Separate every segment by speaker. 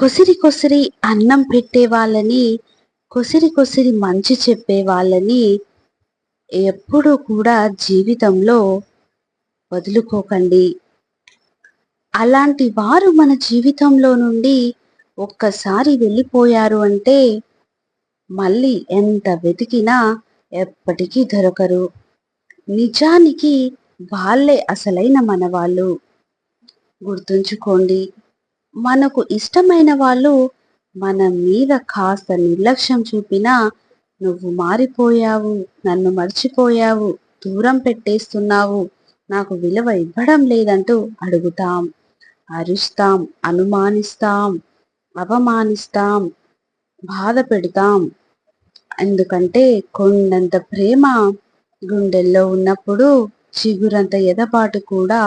Speaker 1: కొసిరి కొసిరి అన్నం పెట్టే వాళ్ళని, కొసిరి కొసిరి మంచి చెప్పే వాళ్ళని ఎప్పుడూ కూడా జీవితంలో వదులుకోకండి. అలాంటి వారు మన జీవితంలో నుండి ఒక్కసారి వెళ్ళిపోయారు అంటే మళ్ళీ ఎంత వెతికినా ఎప్పటికీ దొరకరు. నిజానికి వాళ్ళే అసలైన మనవాళ్ళు. గుర్తుంచుకోండి. మనకు ఇష్టమైన వాళ్ళు మన మీద కాస్త నిర్లక్ష్యం చూపినా, నువ్వు మారిపోయావు, నన్ను మర్చిపోయావు, దూరం పెట్టేస్తున్నావు, నాకు విలువ ఇవ్వడం లేదంటూ అడుగుతాం, అరుస్తాం, అనుమానిస్తాం, అవమానిస్తాం, బాధ పెడతాం. ఎందుకంటే కొండంత ప్రేమ గుండెల్లో ఉన్నప్పుడు చిగురంత ఎదపాటు కూడా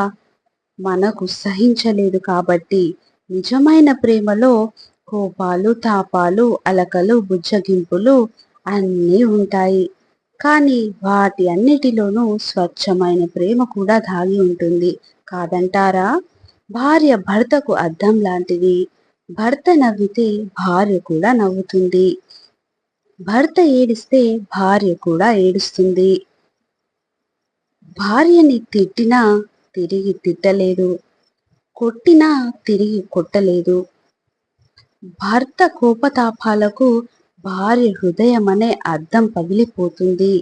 Speaker 1: మనకు సహించలేదు. కాబట్టి నిజమైన ప్రేమలో కోపాలు, తాపాలు, అలకలు, బుజ్జగింపులు అన్నీ ఉంటాయి. కానీ వాటి అన్నిటిలోనూ స్వచ్ఛమైన ప్రేమ కూడా దాగి ఉంటుంది. కాదంటారా? భార్య భర్తకు అద్దం లాంటిది. భర్త నవ్వితే భార్య కూడా నవ్వుతుంది. భర్త ఏడిస్తే భార్య కూడా ఏడుస్తుంది. భార్యని తిట్టినా తిరిగి తిట్టలేదు, కొట్టినా తిరిగి కొట్టలేదు. భర్త కోపతాపాలకు భార్య హృదయం అనే అద్దం పగిలిపోతుంది.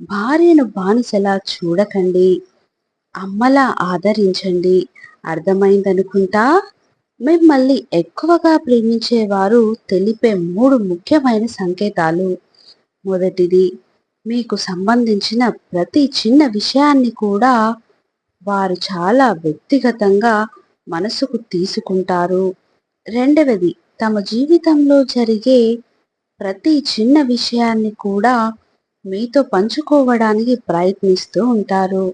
Speaker 1: భార్యను బానిసలా చూడకండి, అమ్మలా ఆదరించండి. అర్థమైందనుకుంటా. మిమ్మల్ని ఎక్కువగా ప్రేమించేవారు తెలిపే 3 ముఖ్యమైన సంకేతాలు. మొదటిది, మీకు సంబంధించిన ప్రతి చిన్న విషయాన్ని కూడా వారు చాలా వ్యక్తిగతంగా మనసుకు తీసుకుంటారు. రెండవది, తమ జీవితంలో జరిగే ప్రతి చిన్న విషయాన్ని కూడా మీతో పంచుకోవడానికి ప్రయత్నిస్తూ ఉంటారు.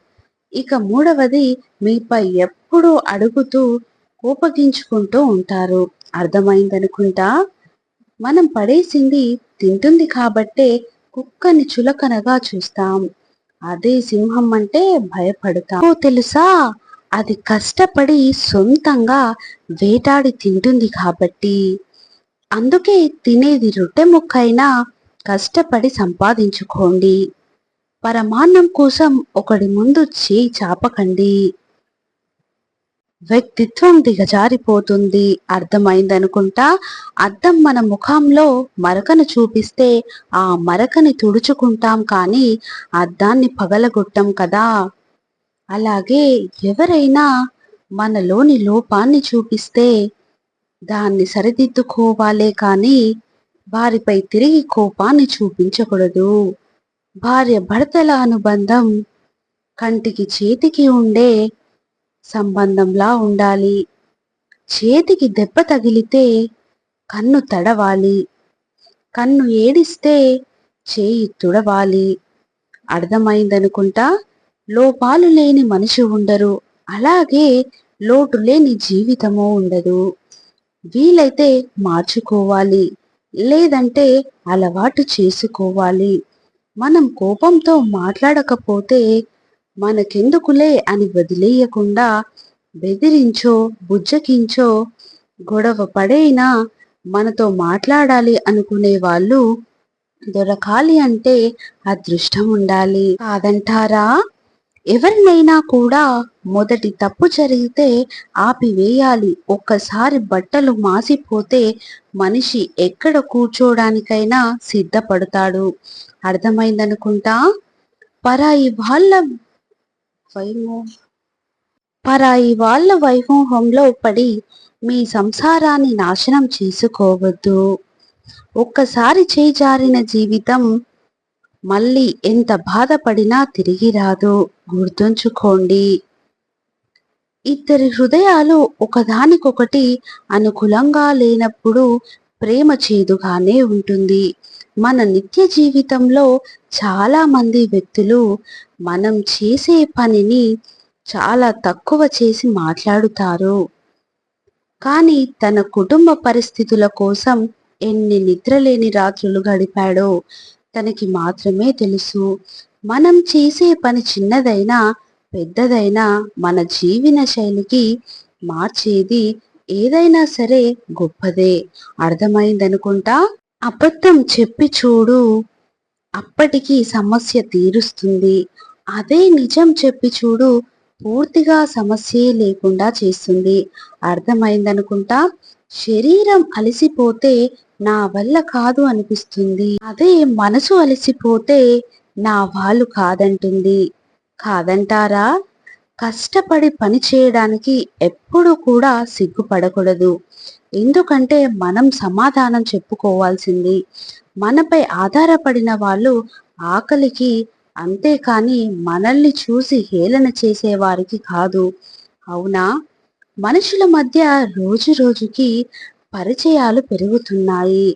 Speaker 1: ఇక మూడవది, మీపై ఎప్పుడూ అడుగుతూ కోపగించుకుంటూ ఉంటారు. అర్థమైందనుకుంటా. మనం పడేసింది తింటుంది కాబట్టే కుక్కని చులకనగా చూస్తాం. అదే సింహం అంటే భయపడతాం. తెలుసా, అది కష్టపడి సొంతంగా వేటాడి తింటుంది కాబట్టి. అందుకే తినేది రొట్టె ముక్కైనా కష్టపడి సంపాదించుకోండి. పరమాన్నం కోసం ఒకడి ముందు చేయి చాపకండి. వ్యక్తిత్వం దిగజారిపోతుంది. అర్థమైందనుకుంటా. అద్దం మన ముఖంలో మరకను చూపిస్తే ఆ మరకని తుడుచుకుంటాం, కానీ అద్దాన్ని పగలగొట్టం కదా. అలాగే ఎవరైనా మనలోని లోపాన్ని చూపిస్తే దాన్ని సరిదిద్దుకోవాలే కానీ వారిపై తిరిగి కోపాన్ని చూపించకూడదు. భార్య భర్తల అనుబంధం కంటికి చేతికి ఉండే సంబంధంలా ఉండాలి. చేతికి దెబ్బ తగిలితే కన్ను తడవాలి, కన్ను ఏడిస్తే చేయి తుడవాలి. అర్థమైందనుకుంటా. లోపాలు లేని మనిషి ఉండరు, అలాగే లోటు లేని జీవితము ఉండదు. వీలైతే మార్చుకోవాలి, లేదంటే అలవాటు చేసుకోవాలి. మనం కోపంతో మాట్లాడకపోతే మనకెందుకులే అని వదిలేయకుండా బెదిరించో, బుజ్జగించో, గొడవ పడైనా మనతో మాట్లాడాలి అనుకునే వాళ్ళు దొరకాలి అంటే అదృష్టం ఉండాలి. కాదంటారా? ఎవరినైనా కూడా మొదటి తప్పు జరిగితే ఆపివేయాలి. ఒక్కసారి బట్టలు మాసిపోతే మనిషి ఎక్కడ కూర్చోడానికైనా సిద్ధపడతాడు. అర్థమైందనుకుంటా. పరాయి వాళ్ళ వైమోహంలో పడి మీ సంసారాన్ని నాశనం చేసుకోవద్దు. ఒక్కసారి చేజారిన జీవితం మళ్ళీ ఎంత బాధపడినా తిరిగి రాదు. గుర్తుంచుకోండి. ఇద్దరి హృదయాలు ఒకదానికొకటి అనుకూలంగా లేనప్పుడు ప్రేమ చేదుగానే ఉంటుంది. మన నిత్య జీవితంలో చాలా మంది వ్యక్తులు మనం చేసే పనిని చాలా తక్కువ చేసి మాట్లాడుతారు. కానీ తన కుటుంబ పరిస్థితుల కోసం ఎన్ని నిద్రలేని రాత్రులు గడిపాడో తనకి మాత్రమే తెలుసు. మనం చేసే పని చిన్నదైనా పెద్దదైనా మన జీవన శైలికి మార్చేది ఏదైనా సరే గొప్పదే. అర్థమైందనుకుంటా. అబద్ధం చెప్పి చూడు, అప్పటికి సమస్య తీరుస్తుంది. అదే నిజం చెప్పి చూడు, పూర్తిగా సమస్యే లేకుండా చేస్తుంది. అర్థమైందనుకుంటా. శరీరం అలసిపోతే నా వల్ల కాదు అనిపిస్తుంది. అదే మనసు అలసిపోతే నా వాళ్ళు కాదంటుంది. కాదంటారా? కష్టపడి పని చేయడానికి ఎప్పుడూ కూడా సిగ్గుపడకూడదు. ఎందుకంటే మనం సమాధానం చెప్పుకోవాల్సింది. మనపై ఆధారపడిన వాళ్ళు ఆకలికి, అంతేకాని మనల్ని చూసి హేళన చేసేవారికి కాదు. అవునా? మనుషుల మధ్య రోజు రోజుకి పరిచయాలు పెరుగుతున్నాయి.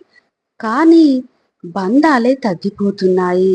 Speaker 1: కానీ బంధాలే తగ్గిపోతున్నాయి.